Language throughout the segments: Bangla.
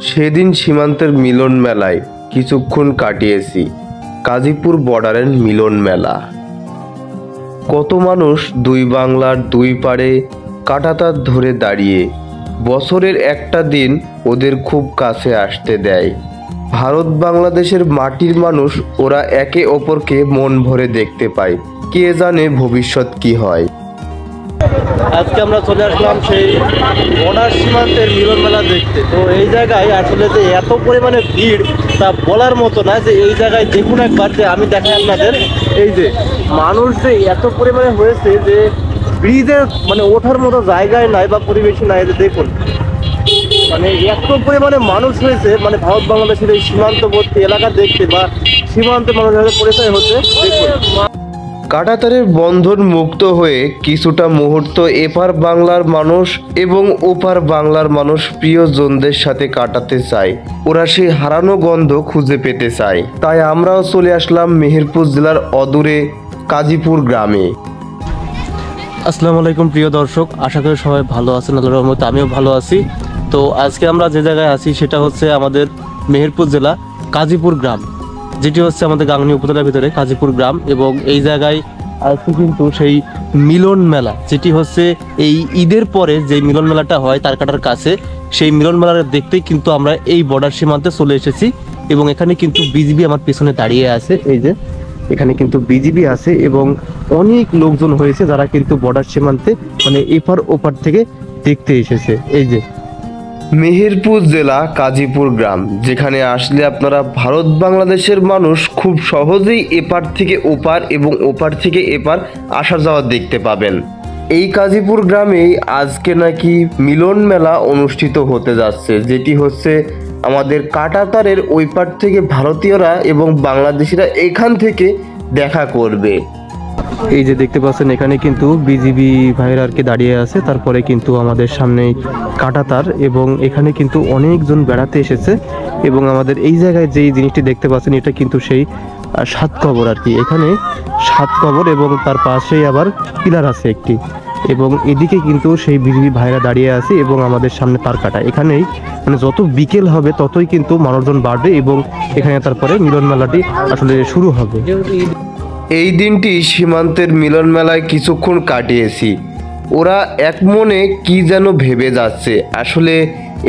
সেদিন সীমান্তের মিলন মেলায় কিছুক্ষণ কাটিয়েছি। গাজীপুর বর্ডারের মিলন মেলা। কত মানুষ দুই বাংলার দুই পাড়ে কাঁটাতার ধরে দাঁড়িয়ে বছরের একটা দিন ওদের খুব কাছে আসতে দেয়। ভারত বাংলাদেশের মাটির মানুষ, ওরা একে অপরকে মন ভরে দেখতে পায়। কে জানে ভবিষ্যৎ কি হয়। আজকে আমরা চলে আসলাম সেই বর্ডার সীমান্তের মিলন মেলা দেখতে। তো এই জায়গায় আসলে যে এত পরিমাণে ভিড় তা বলার মতো না। যে এই জায়গায় দেখুন একবার, যে আমি দেখাই আপনাদের, এই যে মানুষ যে এত পরিমাণে হয়েছে যে ব্রিজে মানে ওঠার মতো জায়গায় নাই বা পরিবেশই নাই। যে দেখুন মানে এত পরিমাণে মানুষ হয়েছে, মানে ভারত বাংলাদেশের এই সীমান্তবর্তী এলাকা দেখতে বা সীমান্তে মানুষের পরিচয় হচ্ছে। দেখুন কাঁটাতারের বন্ধন মুক্ত হয়ে কিছুটা মুহূর্ত এপার বাংলার মানুষ এবং ওপার বাংলার মানুষ প্রিয়জনদের সাথে কাটাতে চায়। ওরা সেই হারানো গন্ধ খুঁজে পেতে চায়। তাই আমরাও চলে আসলাম মেহেরপুর জেলার অদূরে কাজীপুর গ্রামে। আসসালামু আলাইকুম প্রিয় দর্শক, আশা করি সবাই ভালো আছেন। আল্লাহর রহমতে আমিও ভালো আছি। তো আজকে আমরা যে জায়গায় আছি সেটা হচ্ছে আমাদের মেহেরপুর জেলা কাজীপুর গ্রাম, যেটি হচ্ছে আমাদের গাংনী উপজেলার ভিতরে কাজীপুর গ্রাম। এবং এই জায়গায় আছে কিন্তু সেই মিলন মেলা, যেটি হচ্ছে এই ঈদের পরে যে মিলন মেলাটা হয় তার কাটার কাছে, সেই মিলন মেলাটা দেখতেই কিন্তু আমরা এই বর্ডার সীমান্তে চলে এসেছি। এবং এখানে কিন্তু বিজিবি আমার পেছনে দাঁড়িয়ে আছে। এই যে এখানে কিন্তু বিজিবি আছে এবং অনেক লোকজন হয়েছে যারা কিন্তু বর্ডার সীমান্তে মানে এপার ওপার থেকে দেখতে এসেছে। এই যে মেহেরপুর জেলা কাজীপুর গ্রাম, যেখানে আসলে আপনারা ভারত বাংলাদেশের মানুষ খুব সহজেই এপার থেকে ওপার এবং ওপার থেকে এপার আসা যাওয়া দেখতে পাবেন। এই কাজীপুর গ্রামেই আজকে নাকি মিলন মেলা অনুষ্ঠিত হতে যাচ্ছে, যেটি হচ্ছে আমাদের কাঁটাতারের ওই পার থেকে ভারতীয়রা এবং বাংলাদেশিরা এখান থেকে দেখা করবে। এই যে দেখতে পাচ্ছেন এখানে কিন্তু বিজিবি ভাইরা আর কি দাঁড়িয়ে আছে। তারপরে কিন্তু আমাদের সামনে কাঁটাতার এবং এখানে কিন্তু অনেকজন বেড়াতে এসেছে। এবং আমাদের এই জায়গায় যেই জিনিসটি দেখতে পাচ্ছেন এটা কিন্তু সেই 7 কবর আর কি। এখানে 7 কবর এবং তার পাশেই আবার পিলার আছে একটি। এবং এদিকে কিন্তু সেই বিজিবি ভাইরা দাঁড়িয়ে আছে এবং আমাদের সামনে তার কাটা। এখানেই মানে যত বিকেল হবে ততই কিন্তু মানুষজন বাড়বে এবং এখানে তারপরে মিলন মেলাটি আসলে শুরু হবে। এই দিনটি সীমান্তের মিলন মেলায় কিছুক্ষণ কাটিয়েছি। ওরা এক মনে কি যেন ভেবে যাচ্ছে। আসলে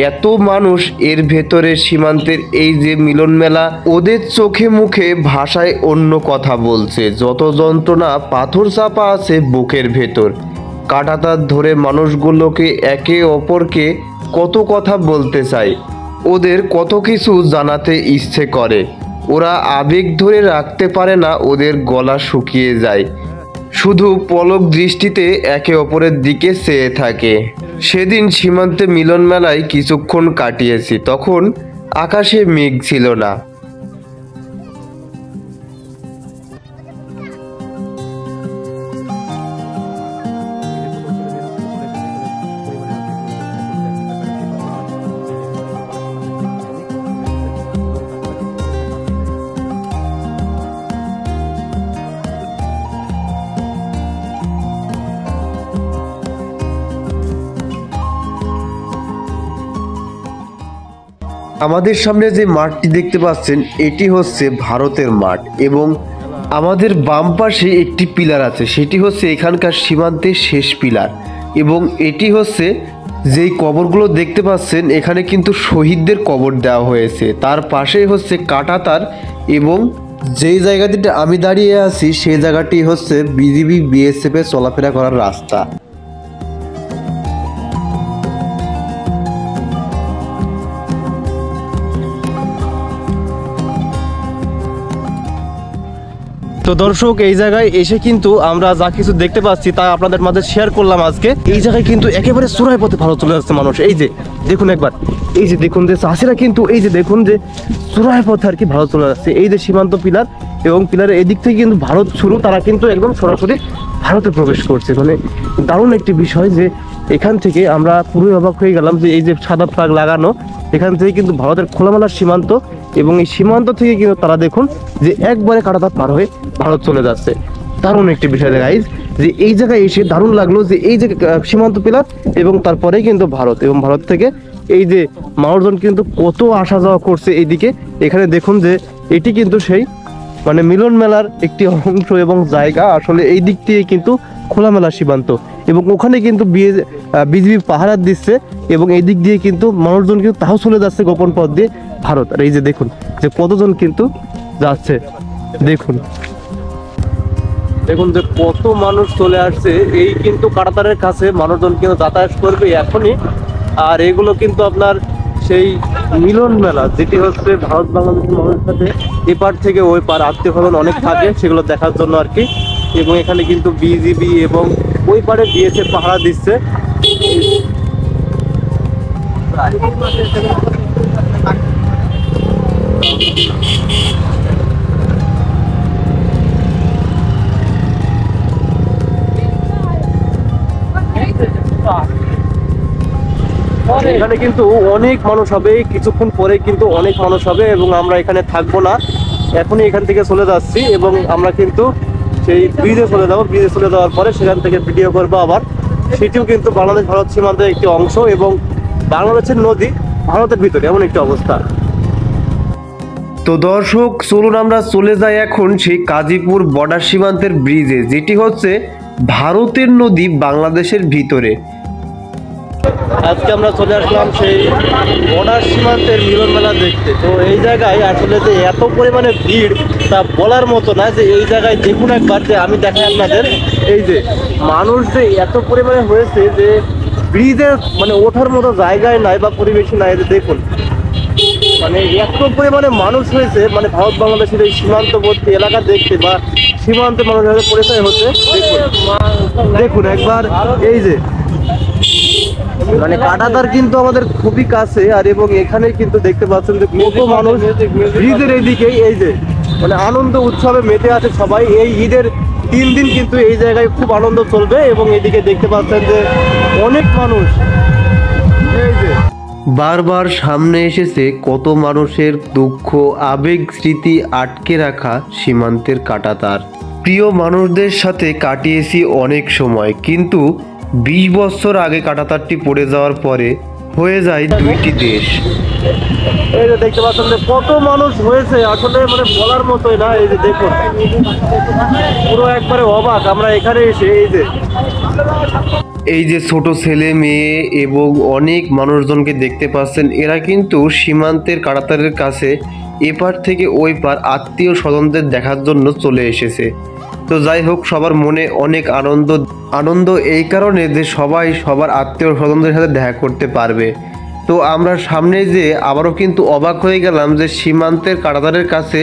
এত মানুষ এর ভেতরে সীমান্তের এই যে মিলন মেলা, ওদের চোখে মুখে ভাষায় অন্য কথা বলছে। যত যন্ত্রণা পাথর চাপা আছে বুকের ভেতর। কাঁটাতার ধরে মানুষগুলোকে একে অপরকে কত কথা বলতে চায়, ওদের কত কিছু জানাতে ইচ্ছে করে। ওরা আবেগ ধরে রাখতে পারে না, ওদের গলা শুকিয়ে যায়। শুধু পলক দৃষ্টিতে একে অপরের দিকে চেয়ে থাকে। সেদিন সীমান্তে মিলন মেলায় কিছুক্ষণ কাটিয়েছি, তখন আকাশে মেঘ ছিল না। আমাদের সামনে যে মাঠটি দেখতে পাচ্ছেন এটি হচ্ছে ভারতের মাঠ এবং আমাদের বাম পাশে একটি পিলার আছে, সেটি হচ্ছে এখানকার সীমান্তের শেষ পিলার। এবং এটি হচ্ছে যেই কবরগুলো দেখতে পাচ্ছেন এখানে কিন্তু শহীদদের কবর দেওয়া হয়েছে। তার পাশেই হচ্ছে কাঁটাতার এবং যেই জায়গাটিতে আমি দাঁড়িয়ে আছি সেই জায়গাটি হচ্ছে বিজিবি বিএসএফ এর চলাফেরা করার রাস্তা। তো দর্শক, এই জায়গায় এসে কিন্তু আমরা যা কিছু দেখতে পাচ্ছি তা আপনাদের মাঝে শেয়ার করলাম আজকে। এই জায়গায় কিন্তু একেবারে চূড়ায় পথে ভারত চলে যাচ্ছে মানুষ। এই যে দেখুন একবার, এই যে দেখুন যে চাষিরা কিন্তু এই যে দেখুন যে চূড়ায় পথে আর কি ভারত চলে যাচ্ছে। এই যে সীমান্ত পিলার এবং পিলারের এদিক থেকে কিন্তু ভারত শুরু, তারা কিন্তু একদম সরাসরি ভারতে প্রবেশ করছে। মানে দারুণ একটি বিষয় যে এখান থেকে আমরা পুরোই অবাক হয়ে গেলাম যে এই যে সাদা ফ্ল্যাগ লাগানো, এখান থেকে কিন্তু ভারতের খোলামেলা সীমান্ত এবং এই সীমান্ত থেকে কিন্তু তারা দেখুন যে একবারে কাঁটাতার পার হয়ে ভারত চলে যাচ্ছে। দারুণ একটি বিষয় গাইজ, যে এই জায়গায় এসে দারুণ লাগলো যে এই যে সীমান্ত পিলার এবং তারপরেই কিন্তু ভারত এবং ভারত থেকে এই যে মানুষজন কিন্তু কত আসা যাওয়া করছে এইদিকে। এখানে দেখুন যে এটি কিন্তু সেই মানে মিলন মেলার একটি অংশ এবং জায়গা। আসলে এই দিক দিয়ে কিন্তু খোলামেলা সীমান্ত এবং ওখানে কিন্তু বিজিবি পাহারা দিচ্ছে এবং এই দিক দিয়ে কিন্তু মানুষজন কিন্তু তাও চলে যাচ্ছে গোপন পথ দিয়ে ভারত। আর এই যে দেখুন যে কতজন কিন্তু যাচ্ছে, দেখুন দেখুন যে কত মানুষ চলে আসছে। এই কিন্তু কাঁটাতারের কাছে মানুষজন কিন্তু যাতায়াত করবে এখনই। আর এগুলো কিন্তু আপনার সেই মিলন মেলা, যেটি হচ্ছে ভারত বাংলাদেশের মানুষের সাথে এপার থেকে ওই পার আত্মীয় স্বজন অনেক থাকে, সেগুলো দেখার জন্য আর কি। এবং এখানে কিন্তু বিজিবি এবং ওই পারে বিএসএফ পাহারা দিচ্ছে। এখানে কিন্তু অনেক মানুষ হবে, কিছুক্ষণ পরে কিন্তু অনেক মানুষ হবে এবং আমরা এখানে থাকবো না, এখনই এখান থেকে চলে যাচ্ছি এবং আমরা কিন্তু সেই ব্রিজে চলে যাবো। ব্রিজে চলে যাওয়ার পরে সেখান থেকে ভিডিও করবো আবার। সেটিও কিন্তু বাংলাদেশ ভারত সীমান্তের একটি অংশ এবং বাংলাদেশের নদী ভারতের ভিতরে এমন একটি অবস্থা। তো দর্শক চলুন আমরা চলে যাই এখন সেই কাজীপুর বর্ডার সীমান্তের ব্রিজে, যেটি হচ্ছে ভারতের নদী বাংলাদেশের ভিতরে। আজকে আমরা চলে আসলাম সেই বর্ডার সীমান্তের মিলন মেলা দেখতে। তো এই জায়গায় আসলে যে এত পরিমাণে ভিড় তা বলার মতো না। যে এই জায়গায় দেখুন একবার, যে আমি দেখাই আপনাদের, এই যে মানুষ যে এত পরিমাণে হয়েছে যে ব্রিজে মানে ওঠার মতো জায়গায় নাই বা পরিবেশই নাই। যে দেখুন মানে এত পরিমাণে মানুষ হয়েছে, মানে ভারত বাংলাদেশের এই সীমান্তবর্তী এলাকা দেখতে বা সীমান্তে মানুষের পরিচয় হচ্ছে। দেখুন একবার, এই যে মানে কাঁটাতার কিন্তু আমাদের খুবই কাছে। আর এবং এখানে কিন্তু দেখতে পাচ্ছেন যে কত মানুষ ব্রিজের এইদিকেই এই যে মানে আনন্দ উৎসবে মেতে আছে সবাই। এই ঈদের 3 দিন কিন্তু এই জায়গায় খুব আনন্দ চলবে এবং এদিকে দেখতে পাচ্ছেন যে অনেক মানুষ এই যে বারবার সামনে এসেছে কত মানুষের দুঃখ, আবেগ, স্মৃতি আটকে রাখা সীমান্তের কাঁটাতার। প্রিয় মানুষদের সাথে কাটিয়েছি অনেক সময়, কিন্তু 20 বছর আগে কাঁটাতারটি পড়ে যাওয়ার পরে হয়ে যায় 2টি দেশ। এই যে দেখতে পাচ্ছেন যে কত মানুষ হয়েছে, আসলে মানে বলার মতোই না। এই যে দেখুন পুরো একবারে অবাক আমরা এখানে এসে। এই যে ছোট ছেলে মেয়ে এবং অনেক মানুষজনকে দেখতে পাচ্ছেন, এরা কিন্তু সীমান্তের কাঁটাতারের কাছে এপার থেকে ওই পার আত্মীয় স্বজনদের দেখার জন্য চলে এসেছে। তো যাই হোক, সবার মনে অনেক আনন্দ এই কারণে যে সবাই সবার আত্মীয় স্বজনদের সাথে দেখা করতে পারবে। তো আমরা সামনে যে আবারও কিন্তু অবাক হয়ে গেলাম যে সীমান্তের কাঁটাতারের কাছে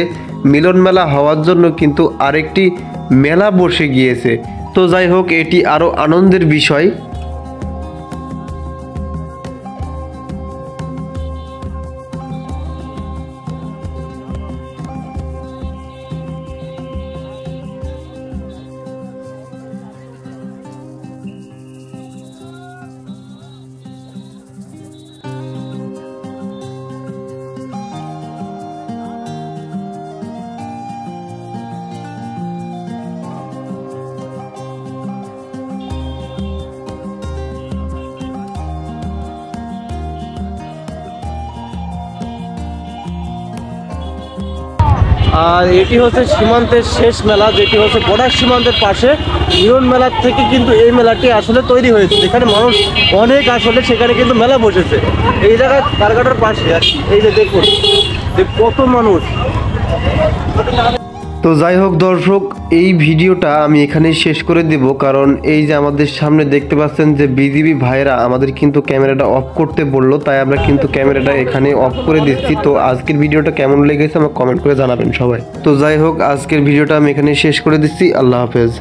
মিলন মেলা হওয়ার জন্য কিন্তু আরেকটি মেলা বসে গিয়েছে। তো যাই হোক, এটি আরও আনন্দের বিষয়। আর এটি হচ্ছে সীমান্তের শেষ মেলা, যেটি হচ্ছে বর্ডার সীমান্তের পাশে মিলন মেলার থেকে কিন্তু এই মেলাটি আসলে তৈরি হয়েছে। যেখানে মানুষ অনেক আসলে সেখানে কিন্তু মেলা বসেছে এই জায়গায় কারগাটার পাশে আর কি। এই যে দেখুন যে কত মানুষ। তো যাই হোক দর্শক, এই ভিডিওটা আমি এখানেই শেষ করে দেব, কারণ এই যে আমাদের সামনে দেখতে পাচ্ছেন যে বিজিবি ভাইরা আমাদের কিন্তু ক্যামেরাটা অফ করতে বললো, তাই আমরা কিন্তু ক্যামেরাটা এখানে অফ করে দিচ্ছি। তো আজকের ভিডিওটা কেমন লেগেছে আমাকে কমেন্ট করে জানাবেন সবাই। তো যাই হোক, আজকের ভিডিওটা আমি এখানেই শেষ করে দিচ্ছি। আল্লাহ হাফেজ।